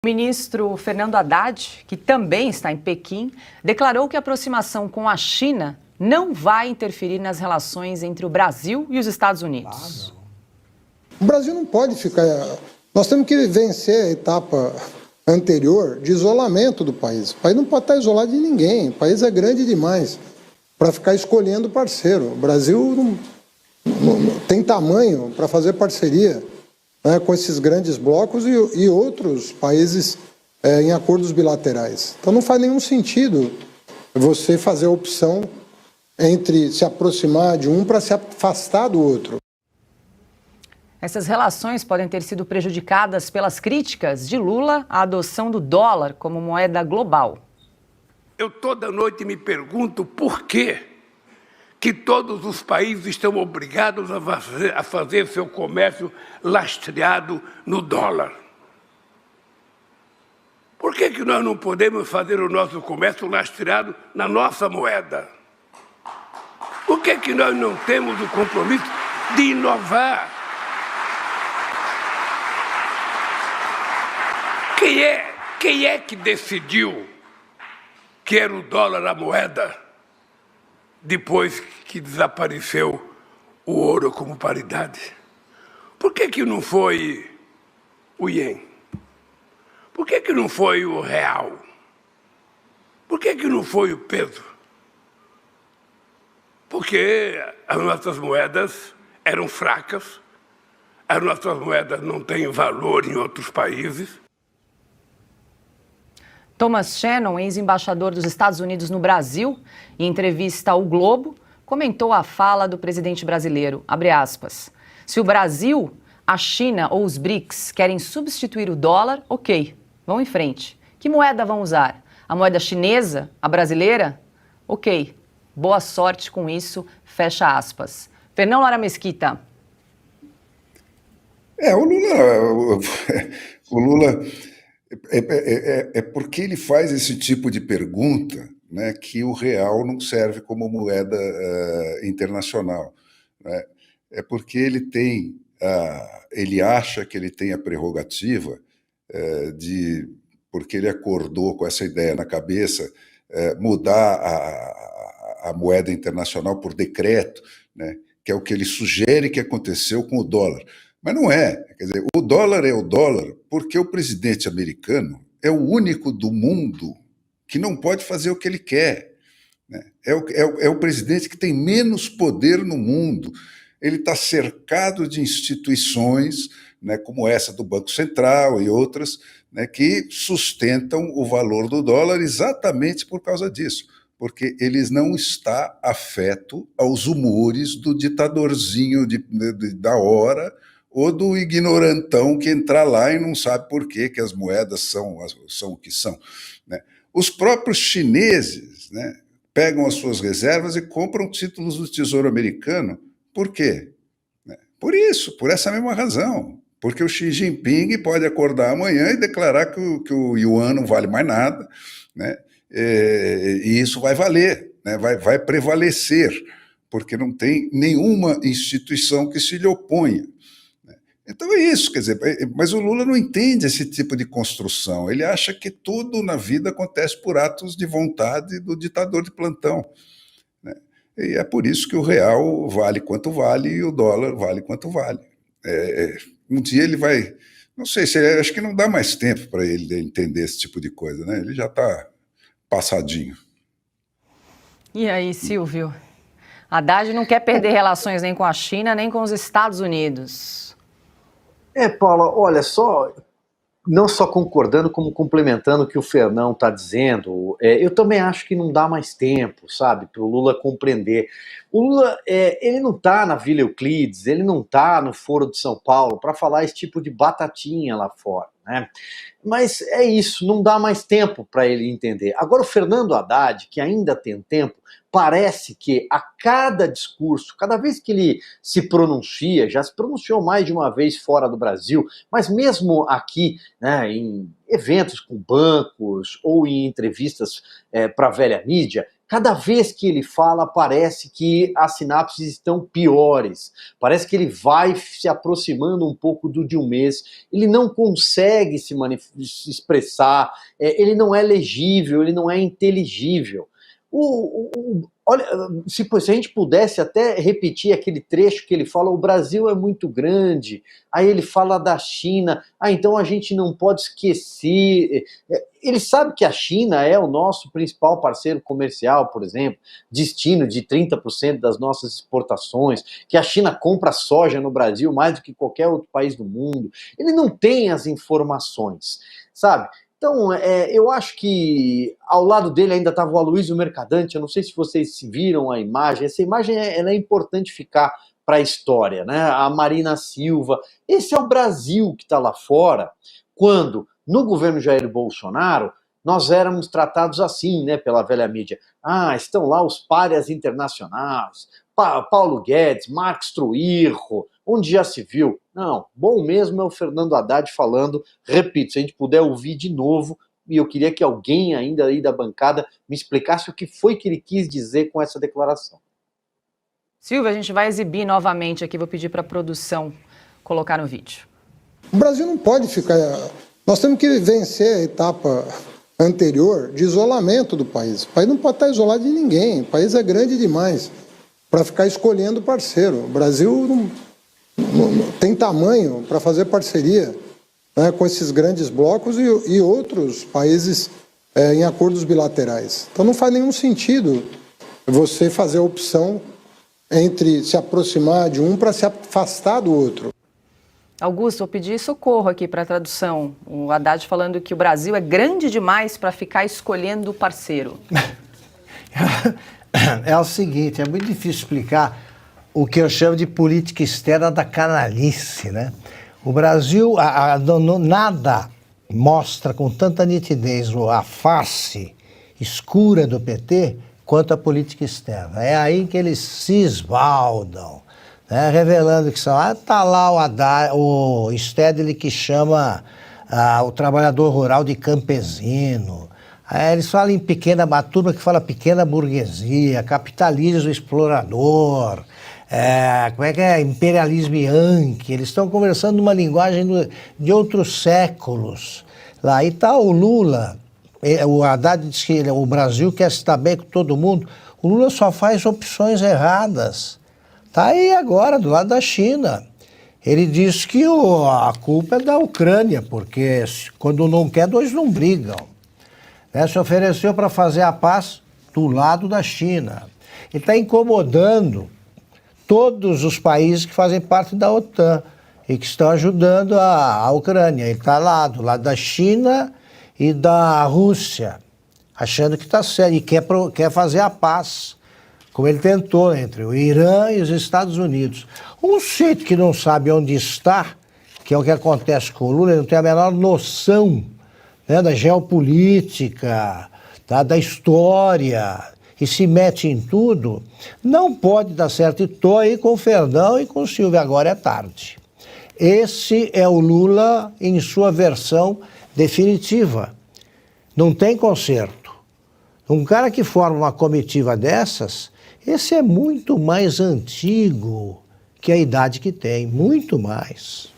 O ministro Fernando Haddad, que também está em Pequim, declarou que a aproximação com a China não vai interferir nas relações entre o Brasil e os Estados Unidos. O Brasil não pode ficar... Nós temos que vencer a etapa anterior de isolamento do país. O país não pode estar isolado de ninguém. O país é grande demais para ficar escolhendo parceiro. O Brasil não tem tamanho para fazer parceria, né, com esses grandes blocos e outros países em acordos bilaterais. Então não faz nenhum sentido você fazer a opção entre se aproximar de um para se afastar do outro. Essas relações podem ter sido prejudicadas pelas críticas de Lula à adoção do dólar como moeda global. Eu toda noite me pergunto por que todos os países estão obrigados a fazer seu comércio lastreado no dólar. Por que nós não podemos fazer o nosso comércio lastreado na nossa moeda? Por que nós não temos o compromisso de inovar? Quem é que decidiu que era o dólar a moeda depois que desapareceu o ouro como paridade? Por que não foi o ien? Por que não foi o real? Por que não foi o peso? Porque as nossas moedas eram fracas, as nossas moedas não têm valor em outros países. Thomas Shannon, ex-embaixador dos Estados Unidos no Brasil, em entrevista ao Globo, comentou a fala do presidente brasileiro, abre aspas, se o Brasil, a China ou os BRICS querem substituir o dólar, ok, vão em frente. Que moeda vão usar? A moeda chinesa? A brasileira? Ok, boa sorte com isso, fecha aspas. Fernão Lara Mesquita. O Lula é porque ele faz esse tipo de pergunta, né, que o real não serve como moeda internacional, né? É porque ele acha que ele tem a prerrogativa porque ele acordou com essa ideia na cabeça, mudar a moeda internacional por decreto, né, que é o que ele sugere que aconteceu com o dólar. Mas não é. Quer dizer, o dólar é o dólar porque o presidente americano é o único do mundo que não pode fazer o que ele quer, né? É o presidente que tem menos poder no mundo. Ele está cercado de instituições, né, como essa do Banco Central e outras, né, que sustentam o valor do dólar exatamente por causa disso, porque eles não está afeto aos humores do ditadorzinho da hora, ou do ignorantão que entra lá e não sabe por que as moedas são o que são, né? Os próprios chineses, né, pegam as suas reservas e compram títulos do Tesouro Americano. Por quê? Por isso, por essa mesma razão. Porque o Xi Jinping pode acordar amanhã e declarar que o yuan não vale mais nada, né? E isso vai valer, né? Vai prevalecer, porque não tem nenhuma instituição que se lhe oponha. Então é isso, quer dizer, mas o Lula não entende esse tipo de construção. Ele acha que tudo na vida acontece por atos de vontade do ditador de plantão, né? E é por isso que o real vale quanto vale e o dólar vale quanto vale. Um dia ele vai... Não sei, acho que não dá mais tempo para ele entender esse tipo de coisa, né? Ele já está passadinho. E aí, Silvio? Haddad não quer perder relações nem com a China, nem com os Estados Unidos. Paula, olha só, não só concordando, como complementando o que o Fernão está dizendo, eu também acho que não dá mais tempo, sabe, para o Lula compreender. O Lula, ele não está na Vila Euclides, ele não está no Foro de São Paulo para falar esse tipo de batatinha lá fora, né? Mas é isso, não dá mais tempo para ele entender. Agora o Fernando Haddad, que ainda tem tempo, parece que a cada discurso, cada vez que ele se pronuncia, já se pronunciou mais de uma vez fora do Brasil, mas mesmo aqui, né, em eventos com bancos ou em entrevistas para a velha mídia, cada vez que ele fala, parece que as sinapses estão piores, parece que ele vai se aproximando um pouco do Dilmês, ele não consegue se expressar, ele não é legível, ele não é inteligível. Olha, se a gente pudesse até repetir aquele trecho que ele fala, o Brasil é muito grande, aí ele fala da China, então a gente não pode esquecer. Ele sabe que a China é o nosso principal parceiro comercial, por exemplo, destino de 30% das nossas exportações, que a China compra soja no Brasil mais do que qualquer outro país do mundo. Ele não tem as informações, sabe? Então, eu acho que ao lado dele ainda estava o Aloysio Mercadante, eu não sei se vocês viram a imagem, essa imagem ela é importante ficar para a história, né? A Marina Silva, esse é o Brasil que está lá fora, quando no governo Jair Bolsonaro nós éramos tratados assim, né, pela velha mídia. Estão lá os párias internacionais, Paulo Guedes, Marx Truirro, onde já se viu. Não, bom mesmo é o Fernando Haddad falando, repito, se a gente puder ouvir de novo, e eu queria que alguém ainda aí da bancada me explicasse o que foi que ele quis dizer com essa declaração. Silvia, a gente vai exibir novamente aqui, vou pedir para a produção colocar no vídeo. O Brasil não pode ficar... Nós temos que vencer a etapa anterior de isolamento do país. O país não pode estar isolado de ninguém, o país é grande demais para ficar escolhendo parceiro. O Brasil não tem tamanho para fazer parceria, né, com esses grandes blocos e outros países em acordos bilaterais. Então não faz nenhum sentido você fazer a opção entre se aproximar de um para se afastar do outro. Augusto, vou pedir socorro aqui para a tradução. O Haddad falando que o Brasil é grande demais para ficar escolhendo o parceiro. É o seguinte, é muito difícil explicar o que eu chamo de política externa da canalice, né? O Brasil, nada mostra com tanta nitidez a face escura do PT quanto a política externa. É aí que eles se esbaldam, né? Revelando que são... Está lá o Stedley que chama o trabalhador rural de campesino. Eles falam em uma turma que fala pequena burguesia, capitalismo explorador, como é que é? Imperialismo yankee. Eles estão conversando numa linguagem de outros séculos. Lá e está o Lula. O Haddad diz que o Brasil quer se dar bem com todo mundo. O Lula só faz opções erradas. Está aí agora, do lado da China. Ele diz que a culpa é da Ucrânia, porque quando não quer, dois não brigam. Se ofereceu para fazer a paz do lado da China. Ele está incomodando todos os países que fazem parte da OTAN e que estão ajudando a Ucrânia. Ele está lá, do lado da China e da Rússia, achando que está certo e quer fazer a paz, como ele tentou entre o Irã e os Estados Unidos. Um sujeito que não sabe onde está, que é o que acontece com o Lula, ele não tem a menor noção, né, da geopolítica, da história, e se mete em tudo, não pode dar certo. E estou aí com o Fernão e com o Silvio, agora é tarde. Esse é o Lula em sua versão definitiva. Não tem conserto. Um cara que forma uma comitiva dessas, esse é muito mais antigo que a idade que tem, muito mais.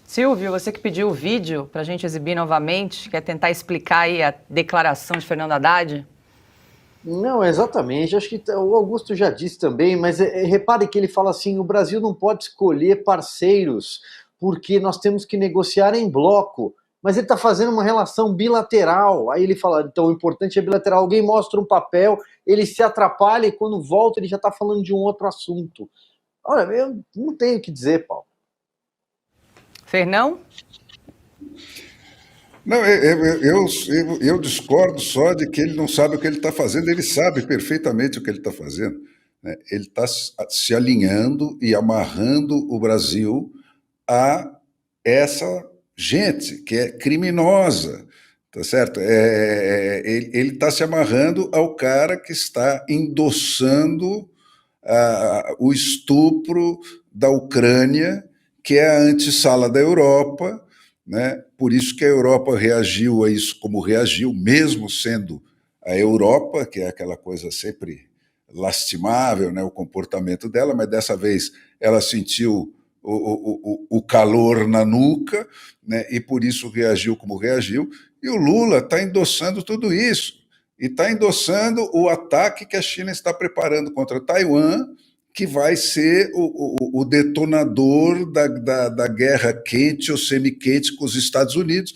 Silvio, você que pediu o vídeo para a gente exibir novamente, quer tentar explicar aí a declaração de Fernando Haddad? Não, exatamente. Acho que o Augusto já disse também, mas repare que ele fala assim, o Brasil não pode escolher parceiros, porque nós temos que negociar em bloco. Mas ele está fazendo uma relação bilateral. Aí ele fala, então o importante é bilateral. Alguém mostra um papel, ele se atrapalha e quando volta ele já está falando de um outro assunto. Olha, eu não tenho o que dizer, Paulo. Fernão? Não, eu discordo só de que ele não sabe o que ele está fazendo, ele sabe perfeitamente o que ele está fazendo, né? Ele está se alinhando e amarrando o Brasil a essa gente que é criminosa, tá certo? Ele está se amarrando ao cara que está endossando o estupro da Ucrânia, que é a antessala da Europa, né? Por isso que a Europa reagiu a isso como reagiu, mesmo sendo a Europa, que é aquela coisa sempre lastimável, né, o comportamento dela, mas dessa vez ela sentiu o calor na nuca, né, e por isso reagiu como reagiu, e o Lula está endossando tudo isso, e está endossando o ataque que a China está preparando contra Taiwan, que vai ser o detonador da guerra quente ou semi-quente com os Estados Unidos.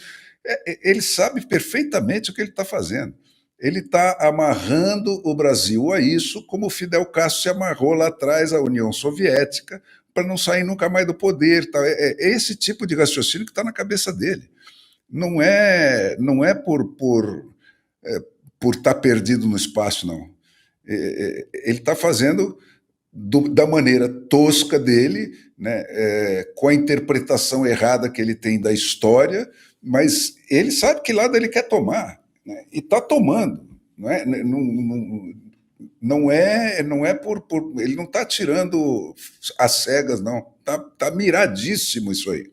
Ele sabe perfeitamente o que ele está fazendo. Ele está amarrando o Brasil a isso, como o Fidel Castro se amarrou lá atrás à União Soviética, para não sair nunca mais do poder. Tá? É esse tipo de raciocínio que está na cabeça dele. Não é por estar perdido no espaço, não. Ele está fazendo da maneira tosca dele, né, com a interpretação errada que ele tem da história, mas ele sabe que lado ele quer tomar, né, e está tomando. Não é por ele não está tirando às cegas, não. Tá miradíssimo isso aí.